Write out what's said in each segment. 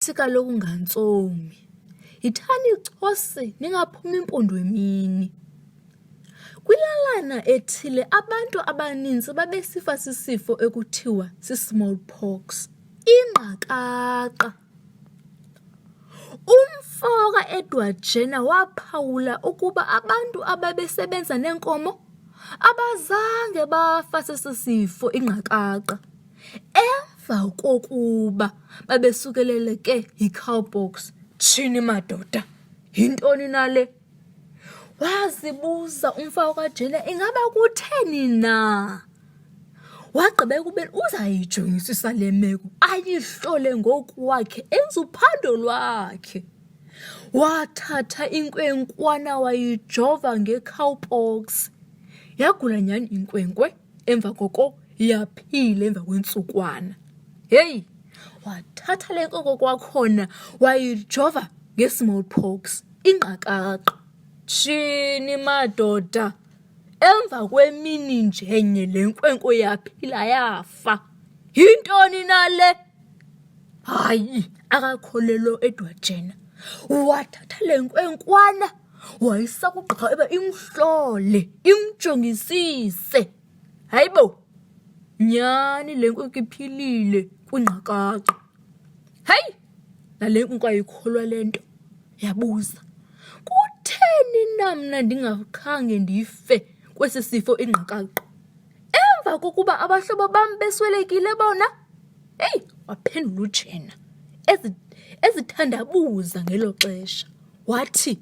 Nathi kaloku ngantsomi, yithani ichose ningaphumi impondweni. Kwilalana ethile abantu abaninzi babesifa sisifo ekuthiwa si-smallpox, ingqakaqha. Umfo kaEdward Jenner waphawula ukuba abantu ababesebenza neenkomo abazange bafa sesi sifo ingqakaqha emva kokuba babesukeleleke yi-cowpox. Tshini madoda, yintoni nale? Wazibuza umfo kaJenner ingaba kutheni na. Wagqiba ekubeni uzayijongisisa le meko ayihlole ngokwakhe enze uphando lwakhe. Wathatha inkwenkwana wayijova nge-cowpox. Yagula nyhani inkwenkwe, emva koko yaphila emva kwentsukwana. Heyi, wathatha le nkoko kwakhona wayijova nge-smallpox, ingqakaqha. Tshini madoda, emva kwemini njenye le nkwenkwe yaphila yafa. Yintoni nale? Hayi, akakholelwa Edward Jenner. Wathatha le nkwenkwana wayisa kugqirha eba imhlole, imjongisise. Hayibo, nyhani le nkwenkwe iphilile kwingqakaqha. Hayi, nale nkwenkwe ayikholwa le nto. Yabuza, kutheni na mna ndingakhange ndife kwesi sifo ingqakaqha emva kokuba abahlobo bam beswelekile bona? Heyi, waphendula uJenner ezithandabuza ngelo xesha. Wathi,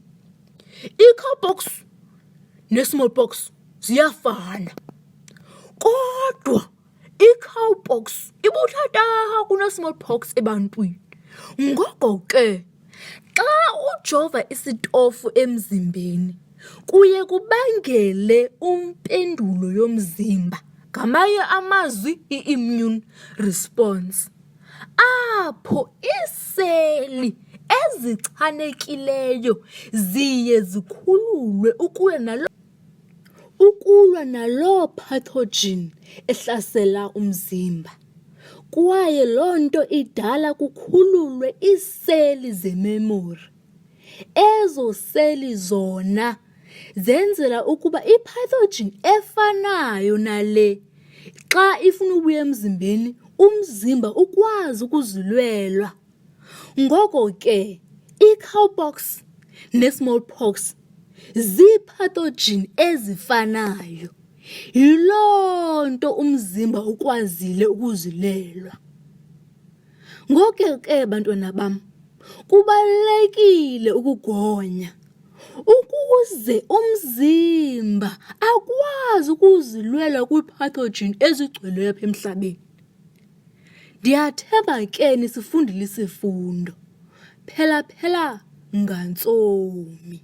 i-cowpox ne-smallpox ziyafana, kodwa i-cowpox ibuthathaka kune-smallpox ebantwini. Ngoko ke, xa ujova isitofu emzimbeni, kuye kubangele umpendulo yomzimba, ngamanye amazwi i-immune response, apho iiseli ezichanekileyo ziye zikhululwe ukulwa naloo pathogen ehlasela umzimba. Kwaye loo nto idala kukhululwe iiseli zememory. Ezo seli zona zenzela ukuba ipathogen efanayo nale xa ifuna ubuya emzimbeni, umzimba ukwazi ukuzilwela. Ngoko ke, i-cowpox ne-smallpox zii-pathogen ezifanayo. Yiloo nto umzimba ukwazile ukuzilwela. Ngoko ke, bantwana bam, kubalulekile ukugonya ukuze umzimba akwazi ukuzilwela kwii-pathogen ezigcweleyo apha emhlabeni. Ndiyathemba ke nisifundile isifundo. Phela ngantsomi.